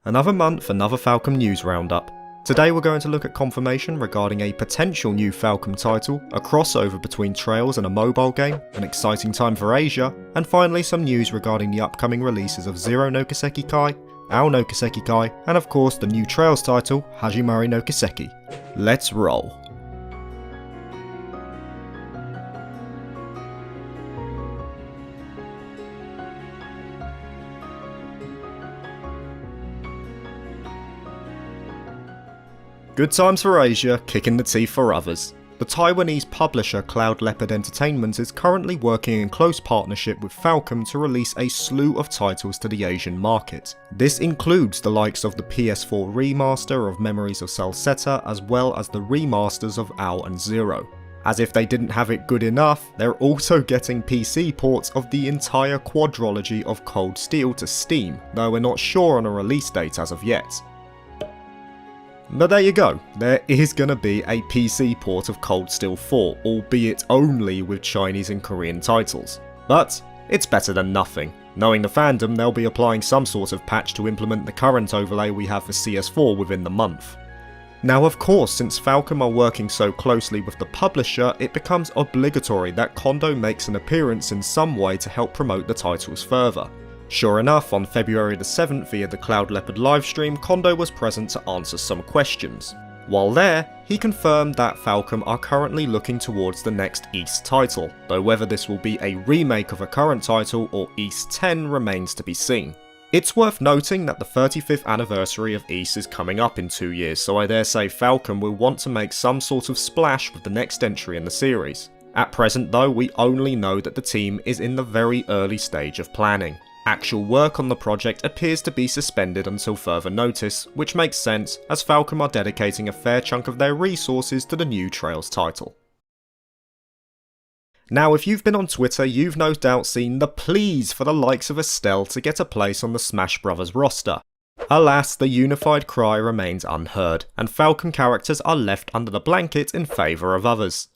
Another month, another Falcom news roundup. Today we're going to look at confirmation regarding a potential new Falcom title, a crossover between Trails and a mobile game, an exciting time for Asia, and finally some news regarding the upcoming releases of Zero no Kiseki Kai, Ao no Kiseki Kai, and of course the new Trails title, Hajimari no Kiseki. Let's roll. Good times for Asia, kicking the teeth for others. The Taiwanese publisher Cloud Leopard Entertainment is currently working in close partnership with Falcom to release a slew of titles to the Asian market. This includes the likes of the PS4 remaster of Memories of Salsetta as well as the remasters of Ao and Zero. As if they didn't have it good enough, they're also getting PC ports of the entire quadrilogy of Cold Steel to Steam, though we're not sure on a release date as of yet. But there you go, there is going to be a PC port of Cold Steel 4, albeit only with Chinese and Korean titles. But it's better than nothing. Knowing the fandom, they'll be applying some sort of patch to implement the current overlay we have for CS4 within the month. Now of course, since Falcom are working so closely with the publisher, it becomes obligatory that Kondo makes an appearance in some way to help promote the titles further. Sure enough, on February the 7th via the Cloud Leopard livestream, Kondo was present to answer some questions. While there, he confirmed that Falcom are currently looking towards the next East title, though whether this will be a remake of a current title or East 10 remains to be seen. It's worth noting that the 35th anniversary of East is coming up in 2 years, so I dare say Falcom will want to make some sort of splash with the next entry in the series. At present though, we only know that the team is in the very early stage of planning. Actual work on the project appears to be suspended until further notice, which makes sense as Falcom are dedicating a fair chunk of their resources to the new Trails title. Now if you've been on Twitter, you've no doubt seen the pleas for the likes of Estelle to get a place on the Smash Bros roster. Alas, the unified cry remains unheard, and Falcom characters are left under the blanket in favour of others.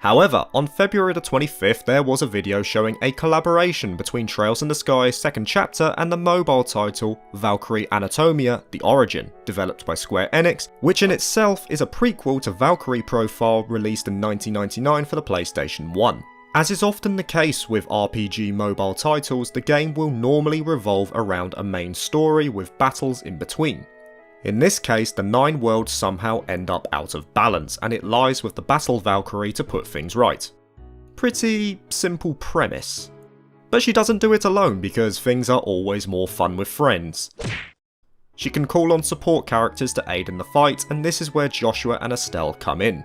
However, on February the 25th there was a video showing a collaboration between Trails in the Sky's second chapter and the mobile title Valkyrie Anatomia: The Origin, developed by Square Enix, which in itself is a prequel to Valkyrie Profile released in 1999 for the PlayStation 1. As is often the case with RPG mobile titles, the game will normally revolve around a main story with battles in between. In this case, the 9 worlds somehow end up out of balance, and it lies with the Battle Valkyrie to put things right. Pretty simple premise. But she doesn't do it alone because things are always more fun with friends. She can call on support characters to aid in the fight, and this is where Joshua and Estelle come in.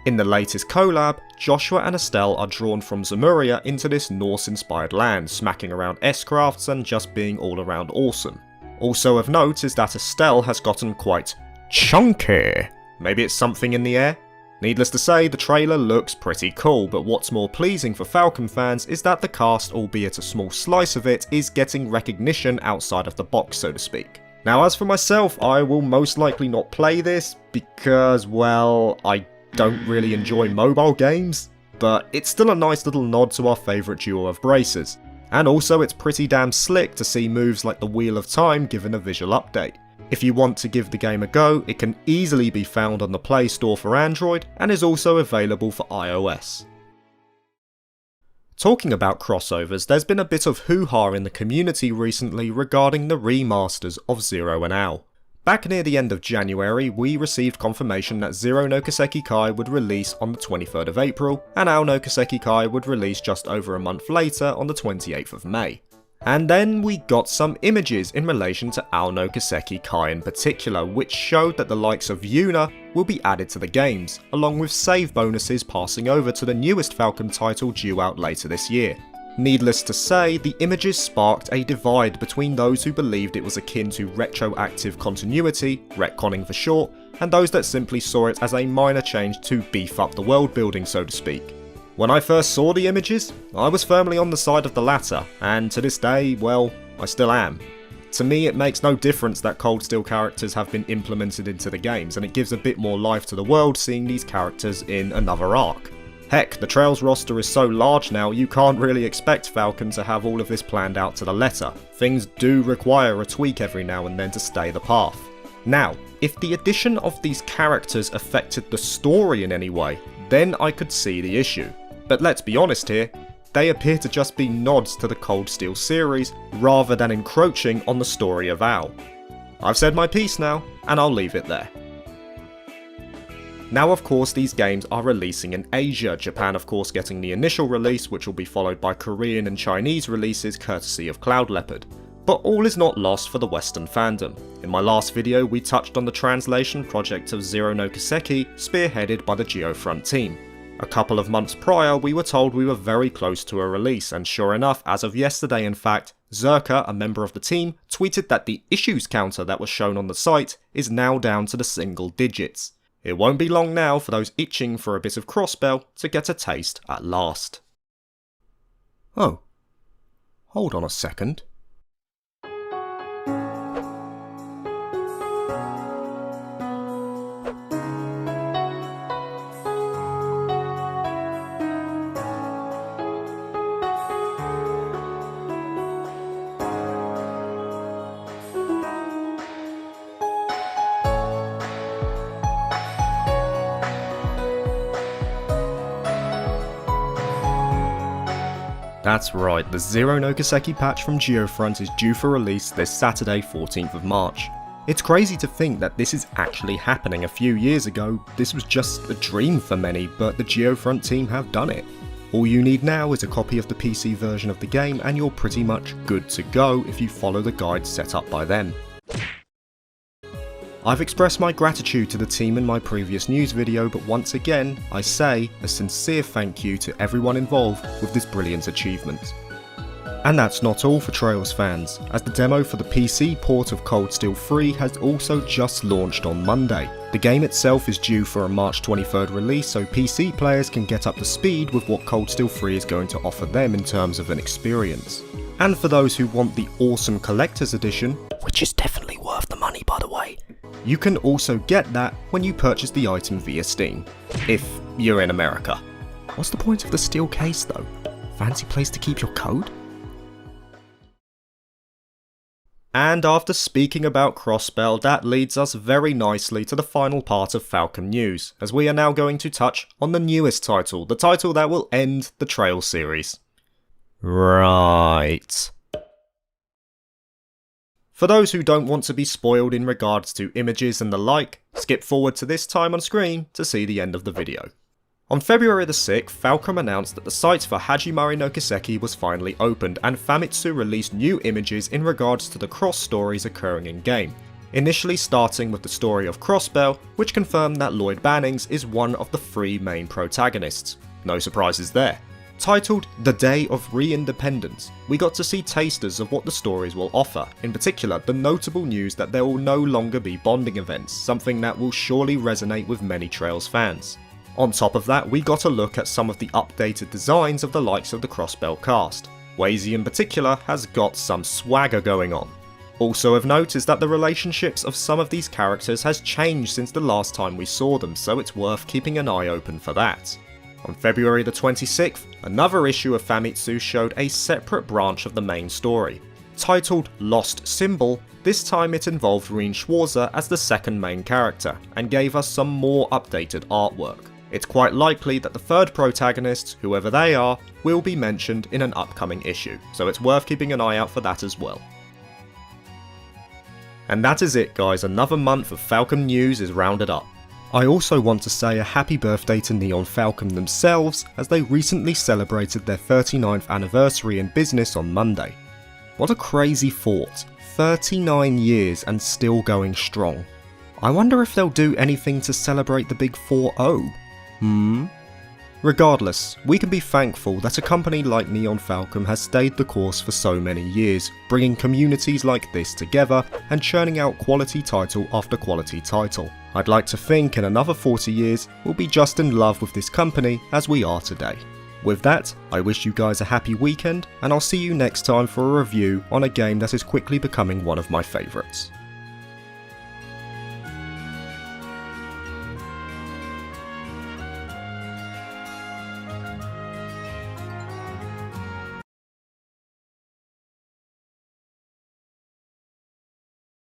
In the latest collab, Joshua and Estelle are drawn from Zemuria into this Norse-inspired land, smacking around S-crafts and just being all around awesome. Also of note is that Estelle has gotten quite chunky. Maybe it's something in the air? Needless to say, the trailer looks pretty cool, but what's more pleasing for Falcom fans is that the cast, albeit a small slice of it, is getting recognition outside of the box, so to speak. Now as for myself, I will most likely not play this because, well, I don't really enjoy mobile games, but it's still a nice little nod to our favourite duo of bracers. And also it's pretty damn slick to see moves like the Wheel of Time given a visual update. If you want to give the game a go, it can easily be found on the Play Store for Android and is also available for iOS. Talking about crossovers, there's been a bit of hoo-ha in the community recently regarding the remasters of Zero and Ao. Back near the end of January, we received confirmation that Zero no Kiseki Kai would release on the 23rd of April, and Ao no Kiseki Kai would release just over a month later on the 28th of May. And then we got some images in relation to Ao no Kiseki Kai in particular, which showed that the likes of Yuna will be added to the games, along with save bonuses passing over to the newest Falcom title due out later this year. Needless to say, the images sparked a divide between those who believed it was akin to retroactive continuity, retconning for short, and those that simply saw it as a minor change to beef up the world building, so to speak. When I first saw the images, I was firmly on the side of the latter, and to this day, well, I still am. To me, it makes no difference that Cold Steel characters have been implemented into the games, and it gives a bit more life to the world seeing these characters in another arc. Heck, the Trails roster is so large now you can't really expect Falcom to have all of this planned out to the letter. Things do require a tweak every now and then to stay the path. Now, if the addition of these characters affected the story in any way, then I could see the issue. But let's be honest here, they appear to just be nods to the Cold Steel series rather than encroaching on the story of OWL. I've said my piece now, and I'll leave it there. Now of course these games are releasing in Asia, Japan of course getting the initial release, which will be followed by Korean and Chinese releases courtesy of Cloud Leopard. But all is not lost for the Western fandom. In my last video we touched on the translation project of Zero no Kiseki, spearheaded by the Geofront team. A couple of months prior we were told we were very close to a release, and sure enough, as of yesterday in fact, Zerka, a member of the team, tweeted that the issues counter that was shown on the site is now down to the single digits. It won't be long now for those itching for a bit of Crossbell to get a taste at last. Oh, hold on a second. That's right, the Zero no Kiseki patch from Geofront is due for release this Saturday 14th of March. It's crazy to think that this is actually happening. A few years ago, this was just a dream for many, but the Geofront team have done it. All you need now is a copy of the PC version of the game and you're pretty much good to go if you follow the guides set up by them. I've expressed my gratitude to the team in my previous news video, but once again, I say a sincere thank you to everyone involved with this brilliant achievement. And that's not all for Trails fans, as the demo for the PC port of Cold Steel 3 has also just launched on Monday. The game itself is due for a March 23rd release, so PC players can get up to speed with what Cold Steel 3 is going to offer them in terms of an experience. And for those who want the awesome collector's edition, which is definitely worth the money by the way, you can also get that when you purchase the item via Steam, if you're in America. What's the point of the steel case though? Fancy place to keep your code? And after speaking about Crossbell, that leads us very nicely to the final part of Falcom news, as we are now going to touch on the newest title, the title that will end the Trail series. Right. For those who don't want to be spoiled in regards to images and the like, skip forward to this time on screen to see the end of the video. On February the 6th, Falcom announced that the site for Hajimari no Kiseki was finally opened, and Famitsu released new images in regards to the cross stories occurring in game. Initially starting with the story of Crossbell, which confirmed that Lloyd Bannings is one of the 3 main protagonists. No surprises there. Titled The Day of Re-Independence, we got to see tasters of what the stories will offer, in particular the notable news that there will no longer be bonding events, something that will surely resonate with many Trails fans. On top of that, we got a look at some of the updated designs of the likes of the Crossbell cast. Wazy in particular has got some swagger going on. Also of note is that the relationships of some of these characters has changed since the last time we saw them, so it's worth keeping an eye open for that. On February the 26th, another issue of Famitsu showed a separate branch of the main story. Titled Lost Symbol, this time it involved Reen Schwarzer as the second main character, and gave us some more updated artwork. It's quite likely that the third protagonists, whoever they are, will be mentioned in an upcoming issue, so it's worth keeping an eye out for that as well. And that is it guys, another month of Falcom news is rounded up. I also want to say a happy birthday to Neon Falcom themselves, as they recently celebrated their 39th anniversary in business on Monday. What a crazy thought, 39 years and still going strong. I wonder if they'll do anything to celebrate the big 4-0. Regardless, we can be thankful that a company like Neon Falcom has stayed the course for so many years, bringing communities like this together and churning out quality title after quality title. I'd like to think in another 40 years we'll be just in love with this company as we are today. With that, I wish you guys a happy weekend, and I'll see you next time for a review on a game that is quickly becoming one of my favourites.